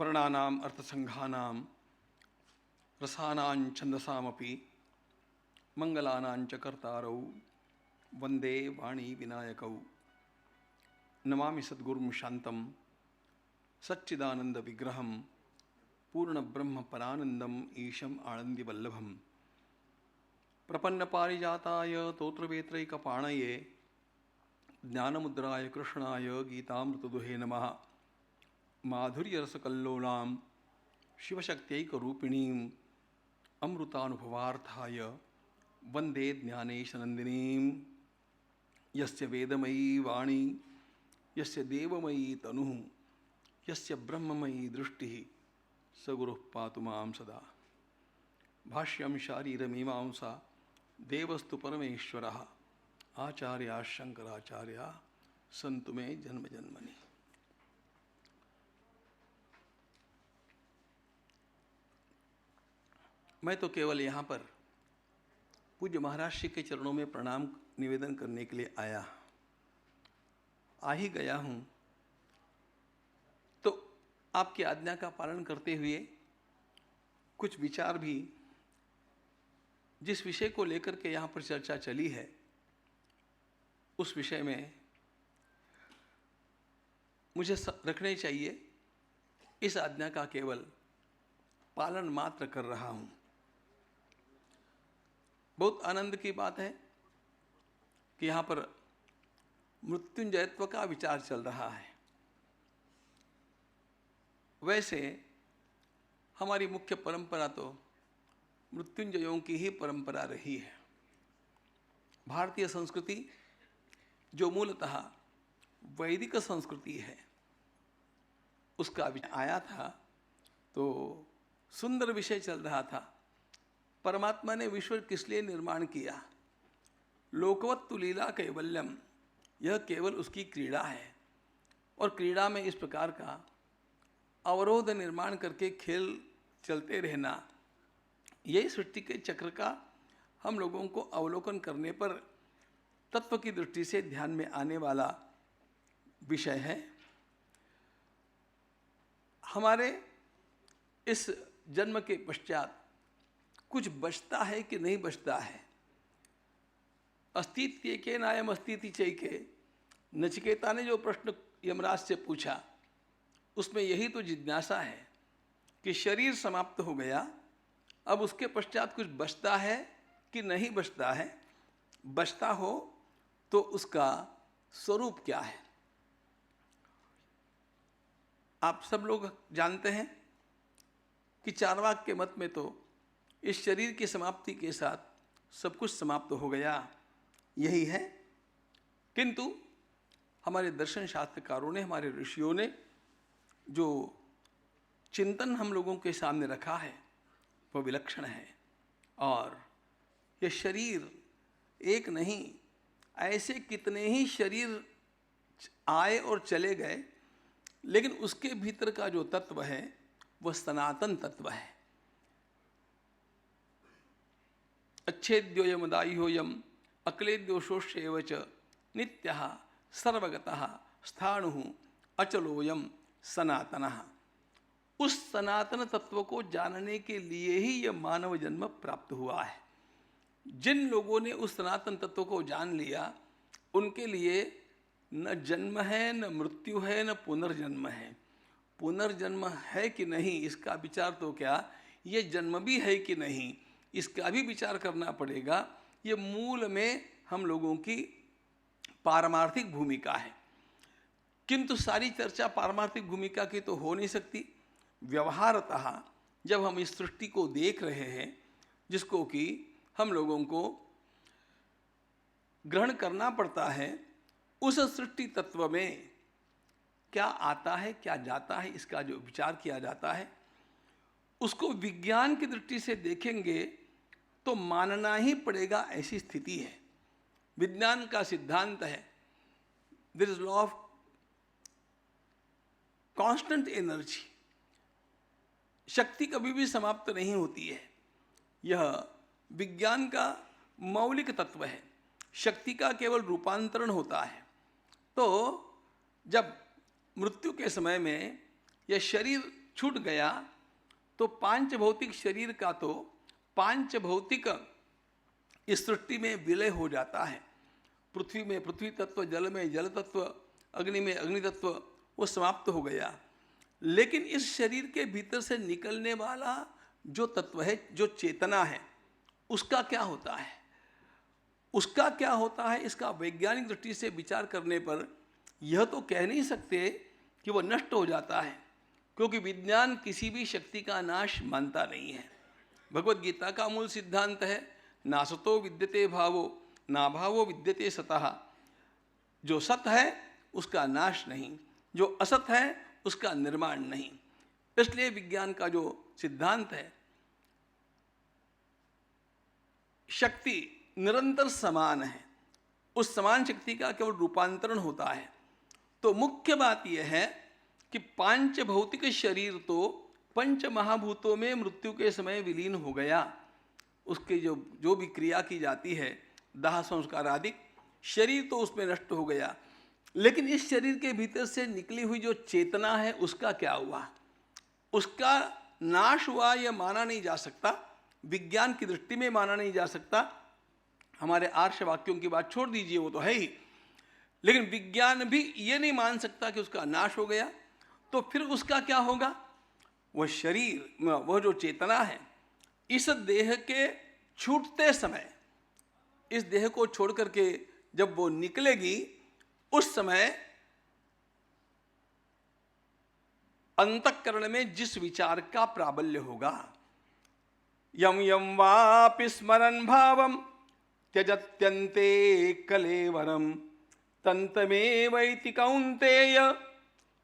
वर्णानाम् अर्थसंघानां रसानां छन्दसामपि मंगलानां च कर्तारौ वंदे वाणी विनायकौ। नमामि सद्गुरुं शान्तं सच्चिदानंद विग्रहं पूर्णब्रह्म परानंदम ईशम् आनंदवल्लभं। प्रपन्नपारिजाताय तोत्रवेत्रैकपाणये ज्ञानमुद्राय कृष्णाय गीतामृतदुहे नमः। माधुर्यरसकल्लोलां शिवशक्त्यैकरूपिणीम् अमृतानुभवार्थाय वंदे ज्ञानेशनन्दिनीं। यस्य वेदमयी वाणी यस्य देवमयी तनुः यस्य ब्रह्ममयी दृष्टिः स गुरुः पातु मां सदा। भाष्यं शारीरमीमांसा देवस्तु परमेश्वरः आचार्याः शंकराचार्याः सन्तु मे जन्म जन्मनि। मैं तो केवल यहाँ पर पूज्य महाराज श्री के चरणों में प्रणाम निवेदन करने के लिए आया आ ही गया हूँ, तो आपकी आज्ञा का पालन करते हुए कुछ विचार भी जिस विषय को लेकर के यहाँ पर चर्चा चली है उस विषय में मुझे रखने चाहिए। इस आज्ञा का केवल पालन मात्र कर रहा हूँ। बहुत आनंद की बात है कि यहाँ पर मृत्युंजयत्व का विचार चल रहा है। वैसे हमारी मुख्य परंपरा तो मृत्युंजयों की ही परंपरा रही है। भारतीय संस्कृति जो मूलतः वैदिक संस्कृति है उसका आया था, तो सुंदर विषय चल रहा था। परमात्मा ने विश्व किस लिए निर्माण किया? लोकवत्तु लीला कैवल्यम, यह केवल उसकी क्रीड़ा है। और क्रीड़ा में इस प्रकार का अवरोध निर्माण करके खेल चलते रहना, यही सृष्टि के चक्र का हम लोगों को अवलोकन करने पर तत्व की दृष्टि से ध्यान में आने वाला विषय है। हमारे इस जन्म के पश्चात कुछ बचता है कि नहीं बचता है? अस्तित्व के नायम अस्तित्व चैके, नचिकेता ने जो प्रश्न यमराज से पूछा उसमें यही तो जिज्ञासा है कि शरीर समाप्त हो गया, अब उसके पश्चात कुछ बचता है कि नहीं बचता है? बचता हो तो उसका स्वरूप क्या है? आप सब लोग जानते हैं कि चार्वाक के मत में तो इस शरीर की समाप्ति के साथ सब कुछ समाप्त हो गया, यही है। किंतु हमारे दर्शन शास्त्रकारों ने, हमारे ऋषियों ने जो चिंतन हम लोगों के सामने रखा है वह विलक्षण है। और ये शरीर एक नहीं, ऐसे कितने ही शरीर आए और चले गए, लेकिन उसके भीतर का जो तत्व है वह सनातन तत्व है। अच्छेद्योयमदाह्योयम अक्लेद्योशोष्येव च नित्यः सर्वगतः स्थाणुः अचलोयम सनातनः। उस सनातन तत्व को जानने के लिए ही यह मानव जन्म प्राप्त हुआ है। जिन लोगों ने उस सनातन तत्व को जान लिया उनके लिए न जन्म है, न मृत्यु है, न पुनर्जन्म है। पुनर्जन्म है कि नहीं इसका विचार तो क्या, ये जन्म भी है कि नहीं इसका भी विचार करना पड़ेगा। ये मूल में हम लोगों की पारमार्थिक भूमिका है। किंतु सारी चर्चा पारमार्थिक भूमिका की तो हो नहीं सकती। व्यवहारतः जब हम इस सृष्टि को देख रहे हैं, जिसको कि हम लोगों को ग्रहण करना पड़ता है, उस सृष्टि तत्व में क्या आता है क्या जाता है इसका जो विचार किया जाता है, उसको विज्ञान की दृष्टि से देखेंगे तो मानना ही पड़ेगा ऐसी स्थिति है। विज्ञान का सिद्धांत है there is law of constant energy. शक्ति कभी भी समाप्त नहीं होती है। यह विज्ञान का मौलिक तत्व है। शक्ति का केवल रूपांतरण होता है। तो जब मृत्यु के समय में यह शरीर छूट गया तो पांच भौतिक शरीर का तो पांच भौतिक इस सृष्टि में विलय हो जाता है। पृथ्वी में पृथ्वी तत्व, जल में जल तत्व, अग्नि में अग्नि तत्व, वो समाप्त हो गया। लेकिन इस शरीर के भीतर से निकलने वाला जो तत्व है, जो चेतना है, उसका क्या होता है? उसका क्या होता है, इसका वैज्ञानिक दृष्टि से विचार करने पर यह तो कह नहीं सकते कि वह नष्ट हो जाता है, क्योंकि विज्ञान किसी भी शक्ति का नाश मानता नहीं है। भगवत गीता का मूल सिद्धांत है नासतो विद्यते भावो ना भावो विद्यते सतः। जो सत है उसका नाश नहीं, जो असत है उसका निर्माण नहीं। इसलिए विज्ञान का जो सिद्धांत है, शक्ति निरंतर समान है, उस समान शक्ति का केवल रूपांतरण होता है। तो मुख्य बात यह है कि पांच भौतिक शरीर तो पंच महाभूतों में मृत्यु के समय विलीन हो गया। उसके जो भी क्रिया की जाती है, दाह संस्कार आदि, शरीर तो उसमें नष्ट हो गया। लेकिन इस शरीर के भीतर से निकली हुई जो चेतना है, उसका क्या हुआ? उसका नाश हुआ यह माना नहीं जा सकता, विज्ञान की दृष्टि में माना नहीं जा सकता। हमारे आर्ष वाक्यों की बात छोड़ दीजिए, वो तो है ही, लेकिन विज्ञान भी ये नहीं मान सकता कि उसका नाश हो गया। तो फिर उसका क्या होगा? वह शरीर, वह जो चेतना है, इस देह के छूटते समय, इस देह को छोड़ करके जब वो निकलेगी, उस समय अंतःकरण में जिस विचार का प्राबल्य होगा, यम यम वापि स्मरन् भावम त्यजत्यन्ते कलेवरम तन्तमेवैति कौन्तेय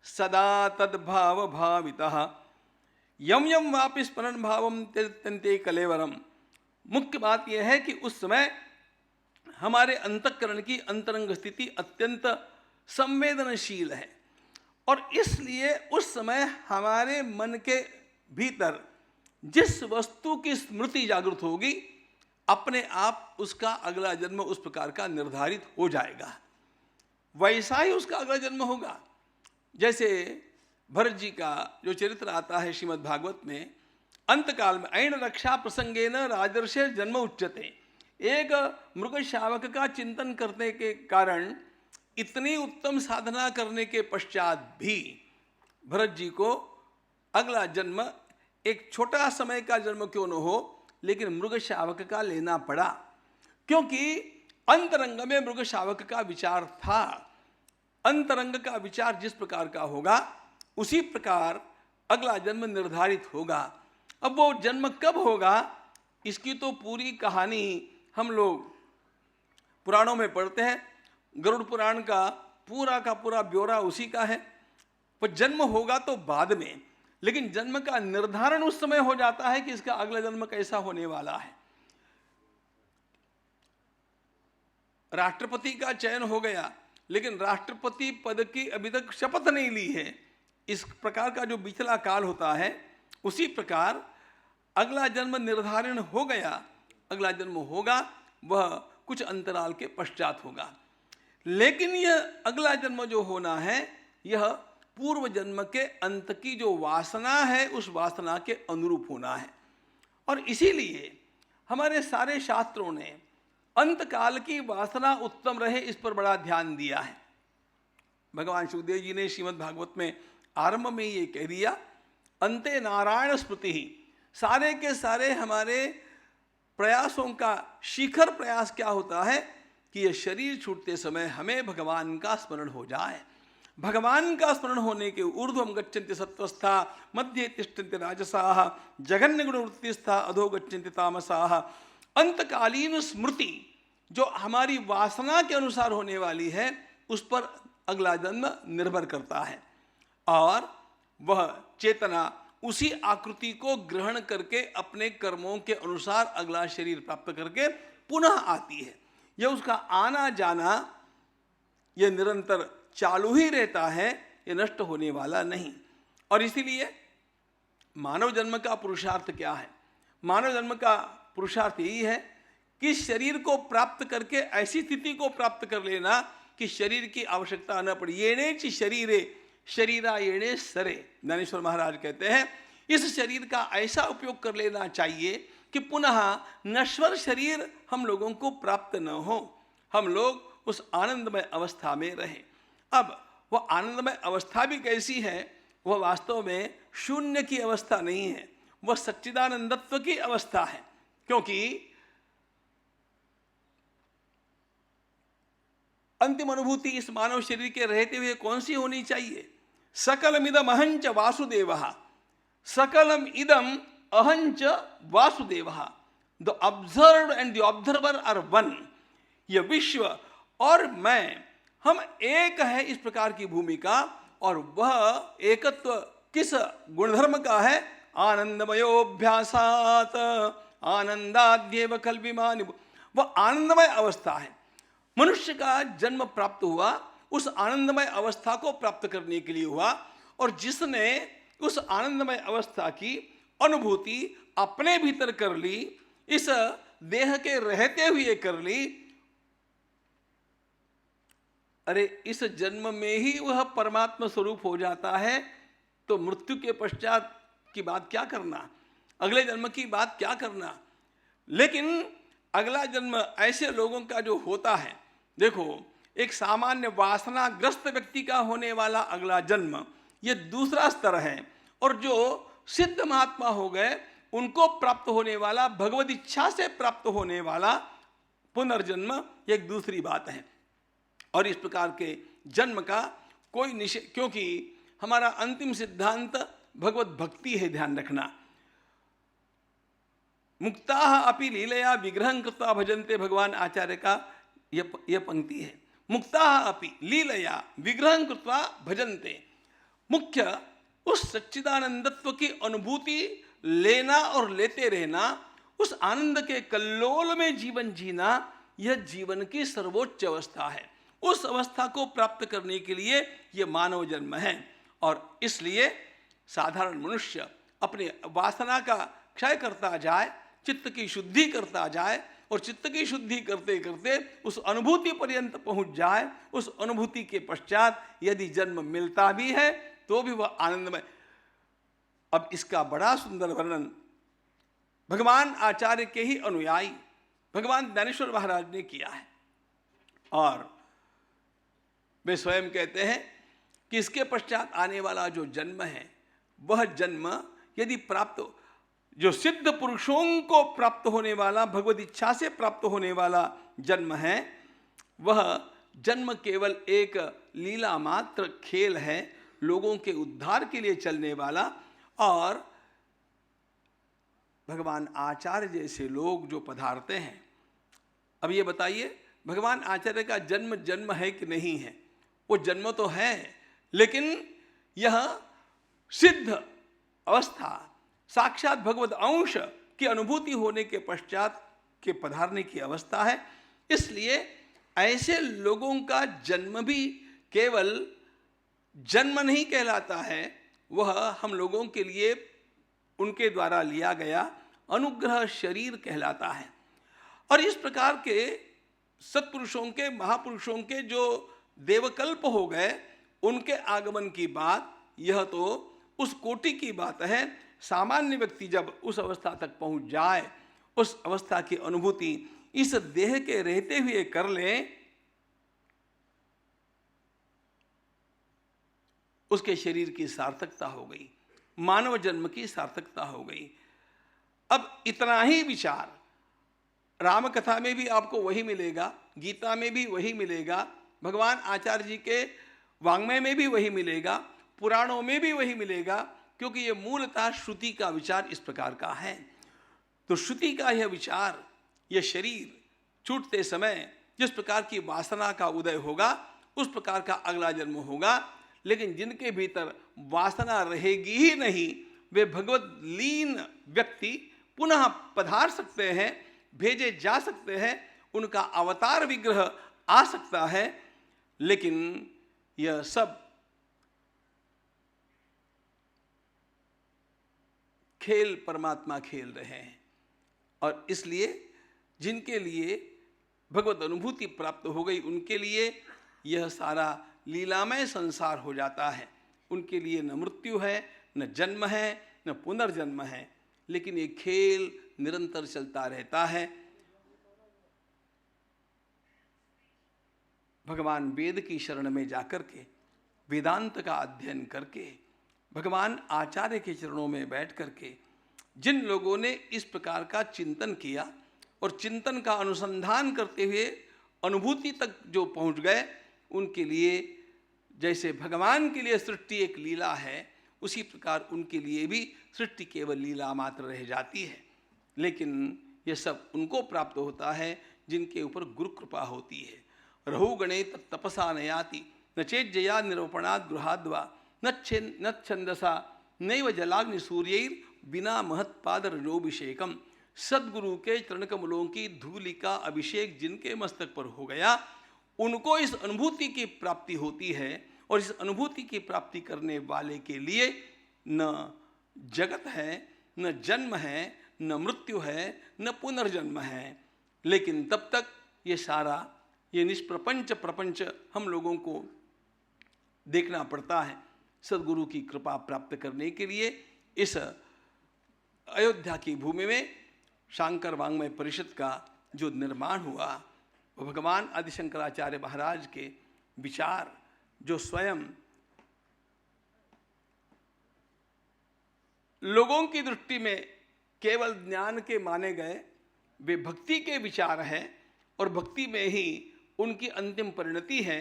सदा तद्भाव भावितः। यम यम वापि स्मरन् भावम त्यजत्यन्ते कलेवरम। मुख्य बात यह है कि उस समय हमारे अंतःकरण की अंतरंग स्थिति अत्यंत संवेदनशील है, और इसलिए उस समय हमारे मन के भीतर जिस वस्तु की स्मृति जागृत होगी, अपने आप उसका अगला जन्म उस प्रकार का निर्धारित हो जाएगा। वैसा ही उसका अगला जन्म होगा। जैसे भरत जी का जो चरित्र आता है श्रीमद् भागवत में, अंतकाल में ऐन रक्षा प्रसंगेन राजर्षे जन्म उच्यते। एक मृग शावक का चिंतन करने के कारण, इतनी उत्तम साधना करने के पश्चात भी भरत जी को अगला जन्म, एक छोटा समय का जन्म क्यों न हो, लेकिन मृग शावक का लेना पड़ा, क्योंकि अंतरंग में मृग शावक का विचार था। अंतरंग का विचार जिस प्रकार का होगा, उसी प्रकार अगला जन्म निर्धारित होगा। अब वो जन्म कब होगा, इसकी तो पूरी कहानी हम लोग पुराणों में पढ़ते हैं। गरुड़ पुराण का पूरा ब्यौरा उसी का है। पर जन्म होगा तो बाद में, लेकिन जन्म का निर्धारण उस समय हो जाता है कि इसका अगला जन्म कैसा होने वाला है। राष्ट्रपति का चयन हो गया, लेकिन राष्ट्रपति पद की अभी तक शपथ नहीं ली है। इस प्रकार का जो पिछला काल होता है, उसी प्रकार अगला जन्म निर्धारण हो गया। अगला जन्म होगा वह कुछ अंतराल के पश्चात होगा, लेकिन यह अगला जन्म जो होना है, यह पूर्व जन्म के अंत की जो वासना है, उस वासना के अनुरूप होना है। और इसीलिए हमारे सारे शास्त्रों ने अंतकाल की वासना उत्तम रहे, इस पर बड़ा ध्यान दिया है। भगवान सुखदेव जी ने श्रीमद् भागवत में आरंभ में ये कह दिया, अंते नारायण स्मृति ही। सारे के सारे हमारे प्रयासों का शिखर प्रयास क्या होता है कि यह शरीर छूटते समय हमें भगवान का स्मरण हो जाए। भगवान का स्मरण होने के ऊर्ध्वम गच्छन्ति सत्वस्था, मध्ये तिष्ठन्ति राजसाः, जघन्य गुण वृत्तिस्था, अधो गच्छन्ति तामसाः। अंतकालीन स्मृति जो हमारी वासना के अनुसार होने वाली है, उस पर अगला जन्म निर्भर करता है, और वह चेतना उसी आकृति को ग्रहण करके अपने कर्मों के अनुसार अगला शरीर प्राप्त करके पुनः आती है। यह उसका आना जाना यह निरंतर चालू ही रहता है, यह नष्ट होने वाला नहीं। और इसीलिए मानव जन्म का पुरुषार्थ क्या है? मानव जन्म का पुरुषार्थ यही है कि शरीर को प्राप्त करके ऐसी स्थिति को प्राप्त कर लेना कि शरीर की आवश्यकता न पड़े। ये नहीं कि शरीरे शरीरायणे सरे। ज्ञानेश्वर महाराज कहते हैं इस शरीर का ऐसा उपयोग कर लेना चाहिए कि पुनः नश्वर शरीर हम लोगों को प्राप्त न हो, हम लोग उस आनंदमय अवस्था में रहें। अब वह आनंदमय अवस्था भी कैसी है? वह वास्तव में शून्य की अवस्था नहीं है, वह सच्चिदानंदत्व की अवस्था है। क्योंकि अंतिम अनुभूति इस मानव शरीर के रहते हुए कौन सी होनी चाहिए? सकलमिदम अहंच वासुदेवः, सकलम इदम अहंच वासुदेवः, the observed and the observer are one. यह विश्व और मैं, हम एक है, इस प्रकार की भूमिका। और वह एकत्व किस गुणधर्म का है? आनंदमयोभ्यासात आनंदाद्येव कल्विमानि। वह आनंदमय अवस्था है। मनुष्य का जन्म प्राप्त हुआ उस आनंदमय अवस्था को प्राप्त करने के लिए हुआ, और जिसने उस आनंदमय अवस्था की अनुभूति अपने भीतर कर ली, इस देह के रहते हुए कर ली, अरे इस जन्म में ही वह परमात्मा स्वरूप हो जाता है, तो मृत्यु के पश्चात की बात क्या करना, अगले जन्म की बात क्या करना। लेकिन अगला जन्म ऐसे लोगों का जो होता है, देखो एक सामान्य वासनाग्रस्त व्यक्ति का होने वाला अगला जन्म ये दूसरा स्तर है, और जो सिद्ध महात्मा हो गए उनको प्राप्त होने वाला, भगवद इच्छा से प्राप्त होने वाला पुनर्जन्म एक दूसरी बात है। और इस प्रकार के जन्म का कोई निषेध, क्योंकि हमारा अंतिम सिद्धांत भगवत भक्ति है, ध्यान रखना। मुक्ताः अपि लीलया विग्रहं कृत्वा भजन्ते, भगवान आचार्य का यह पंक्ति है। मुक्ताः अपि लीलया विग्रहं कृत्वा भजन्ते, मुख्य उस सच्चिदानंदत्व की अनुभूति लेना और लेते रहना, उस आनंद के कल्लोल में जीवन जीना, यह जीवन की सर्वोच्च अवस्था है। उस अवस्था को प्राप्त करने के लिए यह मानव जन्म है। और इसलिए साधारण मनुष्य अपने वासना का क्षय करता जाए, चित्त की शुद्धि करता जाए, और चित्त की शुद्धि करते करते उस अनुभूति पर्यंत पहुंच जाए। उस अनुभूति के पश्चात यदि जन्म मिलता भी है तो भी वह आनंदमय। अब इसका बड़ा सुंदर वर्णन भगवान आचार्य के ही अनुयायी भगवान ज्ञानेश्वर महाराज ने किया है। और वे स्वयं कहते हैं कि इसके पश्चात आने वाला जो जन्म है, वह जन्म यदि प्राप्त, जो सिद्ध पुरुषों को प्राप्त होने वाला, भगवद इच्छा से प्राप्त होने वाला जन्म है, वह जन्म केवल एक लीला मात्र खेल है, लोगों के उद्धार के लिए चलने वाला। और भगवान आचार्य जैसे लोग जो पधारते हैं, अब ये बताइए भगवान आचार्य का जन्म जन्म है कि नहीं है? वो जन्म तो है, लेकिन यह सिद्ध अवस्था, साक्षात भगवद अंश की अनुभूति होने के पश्चात के पधारने की अवस्था है। इसलिए ऐसे लोगों का जन्म भी केवल जन्म नहीं कहलाता है, वह हम लोगों के लिए उनके द्वारा लिया गया अनुग्रह शरीर कहलाता है। और इस प्रकार के सत्पुरुषों के, महापुरुषों के जो देवकल्प हो गए, उनके आगमन की बात, यह तो उस कोटि की बात है। सामान्य व्यक्ति जब उस अवस्था तक पहुंच जाए, उस अवस्था की अनुभूति इस देह के रहते हुए कर ले, उसके शरीर की सार्थकता हो गई, मानव जन्म की सार्थकता हो गई। अब इतना ही विचार राम कथा में भी आपको वही मिलेगा, गीता में भी वही मिलेगा, भगवान आचार्य जी के वाङ्मय में भी वही मिलेगा, पुराणों में भी वही मिलेगा, क्योंकि ये मूलतः श्रुति का विचार इस प्रकार का है। तो श्रुति का यह विचार, यह शरीर छूटते समय जिस प्रकार की वासना का उदय होगा, उस प्रकार का अगला जन्म होगा। लेकिन जिनके भीतर वासना रहेगी ही नहीं, वे भगवत लीन व्यक्ति पुनः पधार सकते हैं, भेजे जा सकते हैं, उनका अवतार विग्रह आ सकता है। लेकिन यह सब खेल परमात्मा खेल रहे हैं। और इसलिए जिनके लिए भगवत अनुभूति प्राप्त हो गई, उनके लिए यह सारा लीलामय संसार हो जाता है। उनके लिए न मृत्यु है, न जन्म है, न पुनर्जन्म है, लेकिन ये खेल निरंतर चलता रहता है। भगवान वेद की शरण में जाकर के, वेदांत का अध्ययन करके, भगवान आचार्य के चरणों में बैठ करके जिन लोगों ने इस प्रकार का चिंतन किया और चिंतन का अनुसंधान करते हुए अनुभूति तक जो पहुंच गए, उनके लिए जैसे भगवान के लिए सृष्टि एक लीला है, उसी प्रकार उनके लिए भी सृष्टि केवल लीला मात्र रह जाती है। लेकिन यह सब उनको प्राप्त होता है जिनके ऊपर गुरु कृपा होती है। रहु गणे तपसा नयाति न चेत जया निरूपणाद गृहाद्वा न छंदसा नैव जलाग्नि सूर्यैर बिना महत्पाद रजोभिषेकम। सदगुरु के चरण कमलों की धूलि का अभिषेक जिनके मस्तक पर हो गया, उनको इस अनुभूति की प्राप्ति होती है। और इस अनुभूति की प्राप्ति करने वाले के लिए न जगत है, न जन्म है, न मृत्यु है, न पुनर्जन्म है। लेकिन तब तक ये सारा ये निष्प्रपंच प्रपंच हम लोगों को देखना पड़ता है। सदगुरु की कृपा प्राप्त करने के लिए इस अयोध्या की भूमि में शांकर वांग्मय परिषद का जो निर्माण हुआ, वो भगवान आदि शंकराचार्य महाराज के विचार जो स्वयं लोगों की दृष्टि में केवल ज्ञान के माने गए, वे भक्ति के विचार हैं और भक्ति में ही उनकी अंतिम परिणति है।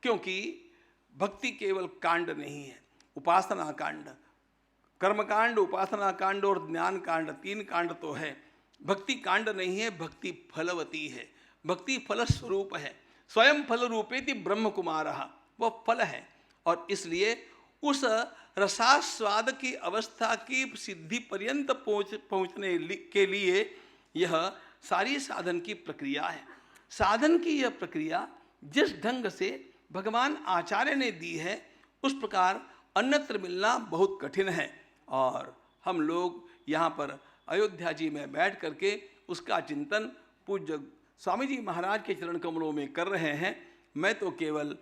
क्योंकि भक्ति केवल कांड नहीं है, उपासना कांड, कर्मकांड, उपासना कांड और ज्ञान कांड, 3 कांड तो है। भक्ति कांड नहीं है, भक्ति फलवती है, भक्ति फल स्वरूप है। स्वयं फल रूपेति ब्रह्म कुमारः, वह फल है। और इसलिए उस रसास्वाद की अवस्था की सिद्धि पर्यंत पहुँचने के लिए यह सारी साधन की प्रक्रिया है। साधन की यह प्रक्रिया जिस ढंग से भगवान आचार्य ने दी है, उस प्रकार अन्यत्र मिलना बहुत कठिन है। और हम लोग यहाँ पर अयोध्या जी में बैठ करके उसका चिंतन पूज्य स्वामी जी महाराज के चरण कमलों में कर रहे हैं। मैं तो केवल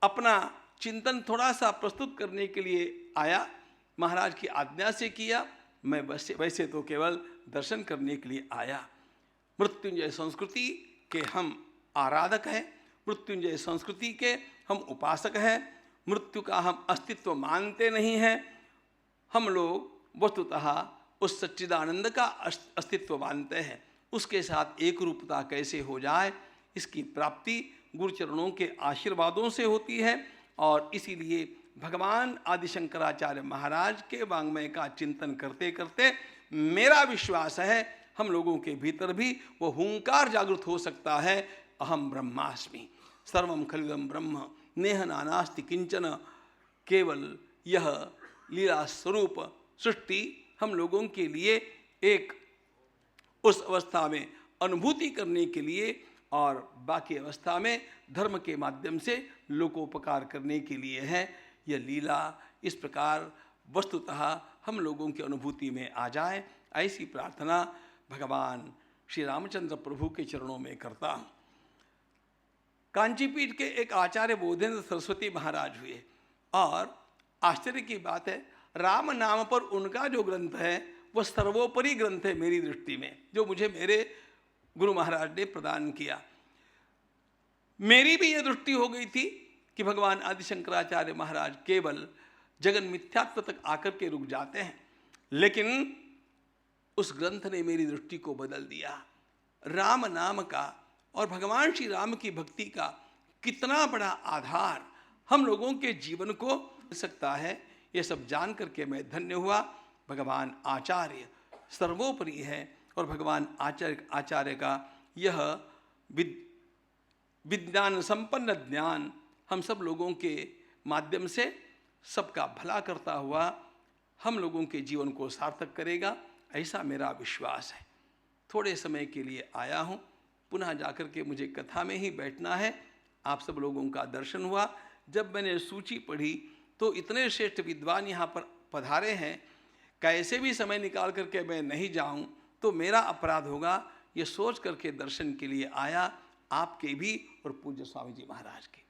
अपना चिंतन थोड़ा सा प्रस्तुत करने के लिए आया, महाराज की आज्ञा से किया। मैं वैसे तो केवल दर्शन करने के लिए आया। मृत्युंजय संस्कृति के हम आराधक हैं, मृत्युंजय संस्कृति के हम उपासक हैं। मृत्यु का हम अस्तित्व मानते नहीं हैं। हम लोग वस्तुतः उस सच्चिदानंद का अस्तित्व मानते हैं। उसके साथ एक रूपता कैसे हो जाए, इसकी प्राप्ति गुरुचरणों के आशीर्वादों से होती है। और इसीलिए भगवान आदि शंकराचार्य महाराज के वांग्मय का चिंतन करते करते मेरा विश्वास है हम लोगों के भीतर भी वो हुंकार जागृत हो सकता है, अहम ब्रह्मास्मि, सर्वम खलिदम ब्रह्म, नेह नानास्ति किंचन। केवल यह लीला स्वरूप सृष्टि हम लोगों के लिए एक उस अवस्था में अनुभूति करने के लिए और बाकी अवस्था में धर्म के माध्यम से लोकोपकार करने के लिए है। यह लीला इस प्रकार वस्तुतः हम लोगों की अनुभूति में आ जाए, ऐसी प्रार्थना भगवान श्री रामचंद्र प्रभु के चरणों में करता हूँ। कांचीपीठ के एक आचार्य बोधेंद्र सरस्वती महाराज हुए और आश्चर्य की बात है, राम नाम पर उनका जो ग्रंथ है वह सर्वोपरि ग्रंथ है मेरी दृष्टि में, जो मुझे मेरे गुरु महाराज ने प्रदान किया। मेरी भी यह दृष्टि हो गई थी कि भगवान आदि शंकराचार्य महाराज केवल जगन मिथ्यात्व तक आकर के रुक जाते हैं, लेकिन उस ग्रंथ ने मेरी दृष्टि को बदल दिया। राम नाम का और भगवान श्री राम की भक्ति का कितना बड़ा आधार हम लोगों के जीवन को मिल सकता है, ये सब जान करके मैं धन्य हुआ। भगवान आचार्य सर्वोपरि है और भगवान आचार्य का यह विज्ञान संपन्न ज्ञान हम सब लोगों के माध्यम से सबका भला करता हुआ हम लोगों के जीवन को सार्थक करेगा, ऐसा मेरा विश्वास है। थोड़े समय के लिए आया हूँ, पुनः जाकर के मुझे कथा में ही बैठना है। आप सब लोगों का दर्शन हुआ। जब मैंने सूची पढ़ी तो इतने श्रेष्ठ विद्वान यहाँ पर पधारे हैं, कैसे भी समय निकाल करके मैं नहीं जाऊँ तो मेरा अपराध होगा। ये सोच करके दर्शन के लिए आया, आपके भी और पूज्य स्वामी जी महाराज के।